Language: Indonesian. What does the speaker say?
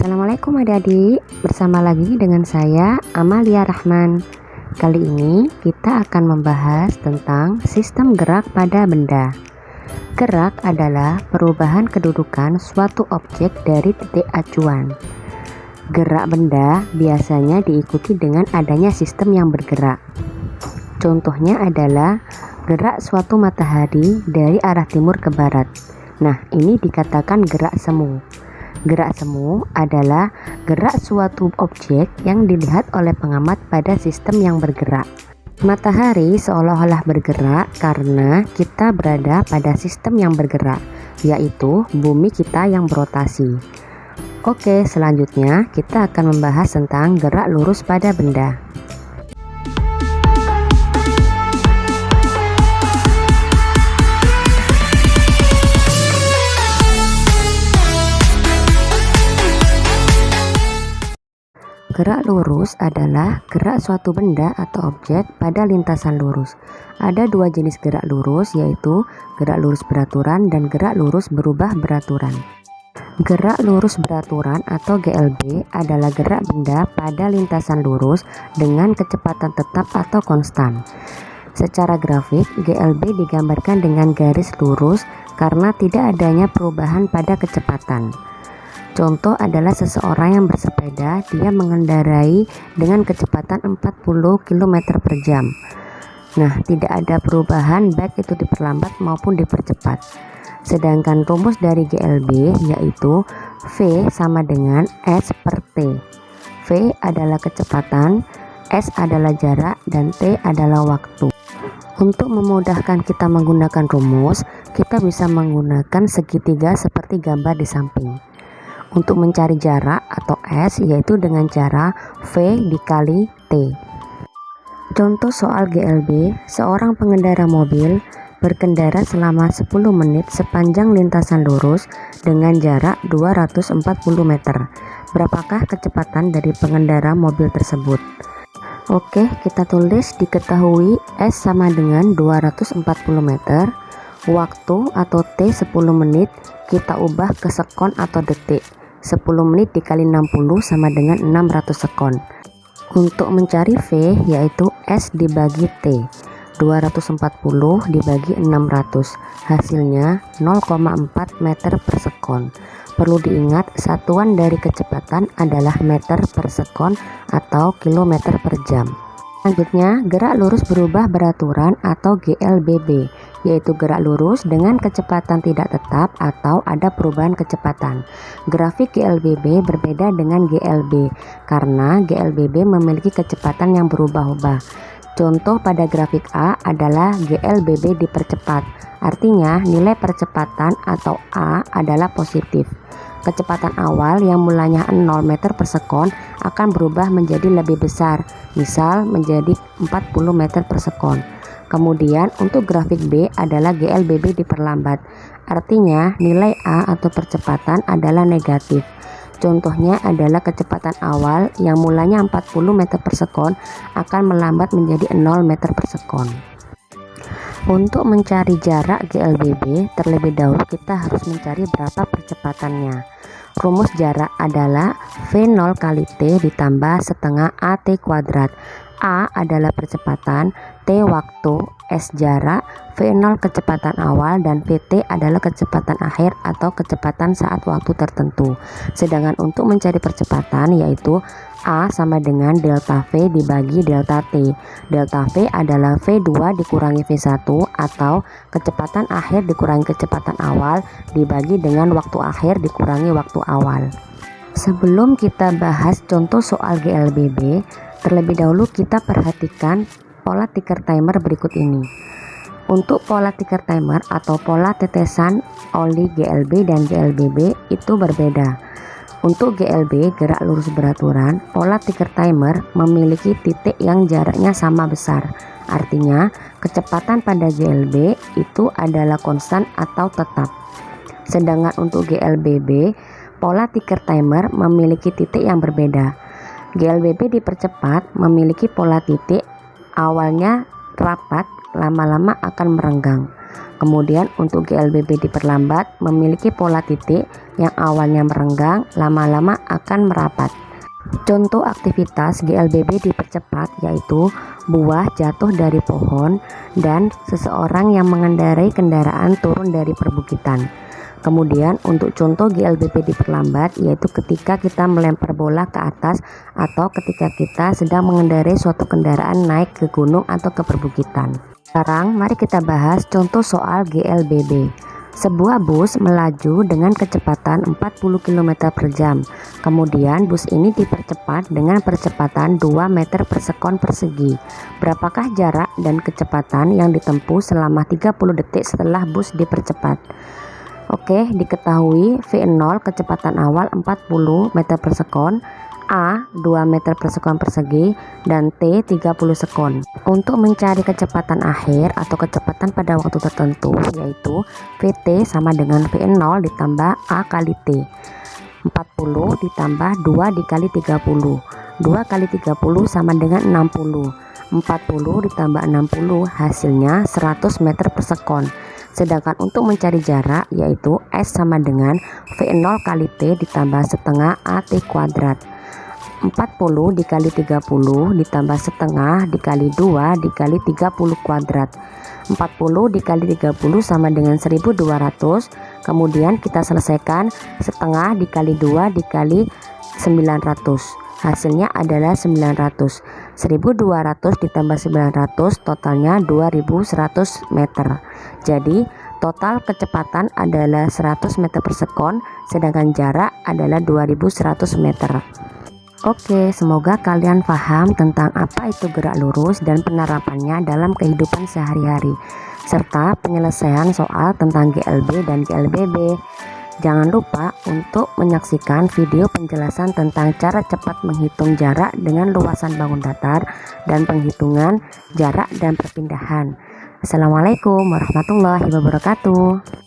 Assalamualaikum adik-adik, bersama lagi dengan saya Amalia Rahman. Kali ini kita akan membahas tentang sistem gerak pada benda. Gerak adalah perubahan kedudukan suatu objek dari titik acuan. Gerak benda biasanya diikuti dengan adanya sistem yang bergerak. Contohnya adalah gerak suatu matahari dari arah timur ke barat. Nah, ini dikatakan gerak semu. Gerak semu adalah gerak suatu objek yang dilihat oleh pengamat pada sistem yang bergerak. Matahari seolah-olah bergerak karena kita berada pada sistem yang bergerak, yaitu bumi kita yang berotasi. Oke, selanjutnya kita akan membahas tentang gerak lurus pada benda. Gerak lurus adalah gerak suatu benda atau objek pada lintasan lurus. Ada dua jenis gerak lurus, yaitu gerak lurus beraturan dan gerak lurus berubah beraturan. Gerak lurus beraturan atau GLB adalah gerak benda pada lintasan lurus dengan kecepatan tetap atau konstan. Secara grafik, GLB digambarkan dengan garis lurus karena tidak adanya perubahan pada kecepatan. Contoh adalah seseorang yang bersepeda, dia mengendarai dengan kecepatan 40 km per jam. Nah, tidak ada perubahan baik itu diperlambat maupun dipercepat. Sedangkan rumus dari GLB yaitu V sama dengan S per T. V adalah kecepatan, S adalah jarak, dan T adalah waktu. Untuk memudahkan kita menggunakan rumus, kita bisa menggunakan segitiga seperti gambar di samping. Untuk mencari jarak atau S yaitu dengan cara V dikali T. Contoh soal GLB, seorang pengendara mobil berkendara selama 10 menit sepanjang lintasan lurus dengan jarak 240 meter. Berapakah kecepatan dari pengendara mobil tersebut? Oke, kita tulis diketahui S sama dengan 240 meter. Waktu atau T 10 menit kita ubah ke sekon atau detik. 10 menit dikali 60 sama dengan 600 sekon. Untuk mencari V yaitu S dibagi T. 240 dibagi 600. Hasilnya 0,4 meter per sekon. Perlu diingat satuan dari kecepatan adalah meter per sekon atau kilometer per jam. Selanjutnya, gerak lurus berubah beraturan atau GLBB, yaitu gerak lurus dengan kecepatan tidak tetap atau ada perubahan kecepatan. Grafik GLBB berbeda dengan GLB karena GLBB memiliki kecepatan yang berubah-ubah. Contoh pada grafik A adalah GLBB dipercepat, artinya nilai percepatan atau A adalah positif. Kecepatan awal yang mulanya 0 meter per sekon akan berubah menjadi lebih besar, misal menjadi 40 meter per sekon. Kemudian untuk grafik B adalah GLBB diperlambat, artinya nilai A atau percepatan adalah negatif. Contohnya adalah kecepatan awal yang mulanya 40 meter per sekon akan melambat menjadi 0 meter per sekon. Untuk mencari jarak GLBB, terlebih dahulu kita harus mencari berapa percepatannya. Rumus jarak adalah V0 kali T ditambah setengah AT kuadrat. A adalah percepatan, T waktu, S jarak, V0 kecepatan awal, dan VT adalah kecepatan akhir atau kecepatan saat waktu tertentu. Sedangkan untuk mencari percepatan yaitu A sama dengan delta V dibagi delta T. Delta V adalah V2 dikurangi V1 atau kecepatan akhir dikurangi kecepatan awal dibagi dengan waktu akhir dikurangi waktu awal. Sebelum kita bahas contoh soal GLBB, terlebih dahulu kita perhatikan pola ticker timer berikut ini. Untuk pola ticker timer atau pola tetesan oli GLB dan GLBB itu berbeda. Untuk GLB gerak lurus beraturan, pola ticker timer memiliki titik yang jaraknya sama besar. Artinya kecepatan pada GLB itu adalah konstan atau tetap. Sedangkan untuk GLBB, pola ticker timer memiliki titik yang berbeda. GLBB dipercepat memiliki pola titik awalnya rapat, lama-lama akan merenggang. Kemudian untuk GLBB diperlambat memiliki pola titik yang awalnya merenggang, lama-lama akan merapat. Contoh aktivitas GLBB dipercepat yaitu buah jatuh dari pohon dan seseorang yang mengendarai kendaraan turun dari perbukitan. Kemudian untuk contoh GLBB diperlambat yaitu ketika kita melempar bola ke atas atau ketika kita sedang mengendarai suatu kendaraan naik ke gunung atau ke perbukitan. Sekarang mari kita bahas contoh soal GLBB. Sebuah bus melaju dengan kecepatan 40 km per jam. Kemudian bus ini dipercepat dengan percepatan 2 meter per sekon persegi. Berapakah jarak dan kecepatan yang ditempuh selama 30 detik setelah bus dipercepat? Oke, diketahui V0 kecepatan awal 40 meter per sekon, A 2 meter per sekon persegi, dan T 30 sekon. Untuk mencari kecepatan akhir atau kecepatan pada waktu tertentu yaitu Vt sama dengan V0 ditambah A kali T. 40 ditambah 2 dikali 30. 2 kali 30 sama dengan 60. 40 ditambah 60 hasilnya 100 meter per sekon. Sedangkan untuk mencari jarak yaitu S sama dengan V0 kali T ditambah setengah AT kuadrat. 40 dikali 30 ditambah setengah dikali 2 dikali 30 kuadrat. 40 dikali 30 sama dengan 1200. Kemudian kita selesaikan setengah dikali 2 dikali 900. Hasilnya adalah 900. 1200 ditambah 900 totalnya 2100 meter. Jadi total kecepatan adalah 100 meter per sekon, sedangkan jarak adalah 2100 meter. Oke, semoga kalian paham tentang apa itu gerak lurus dan penerapannya dalam kehidupan sehari-hari, serta penyelesaian soal tentang GLB dan GLBB. Jangan lupa untuk menyaksikan video penjelasan tentang cara cepat menghitung jarak dengan luasan bangun datar dan penghitungan jarak dan perpindahan. Assalamualaikum warahmatullahi wabarakatuh.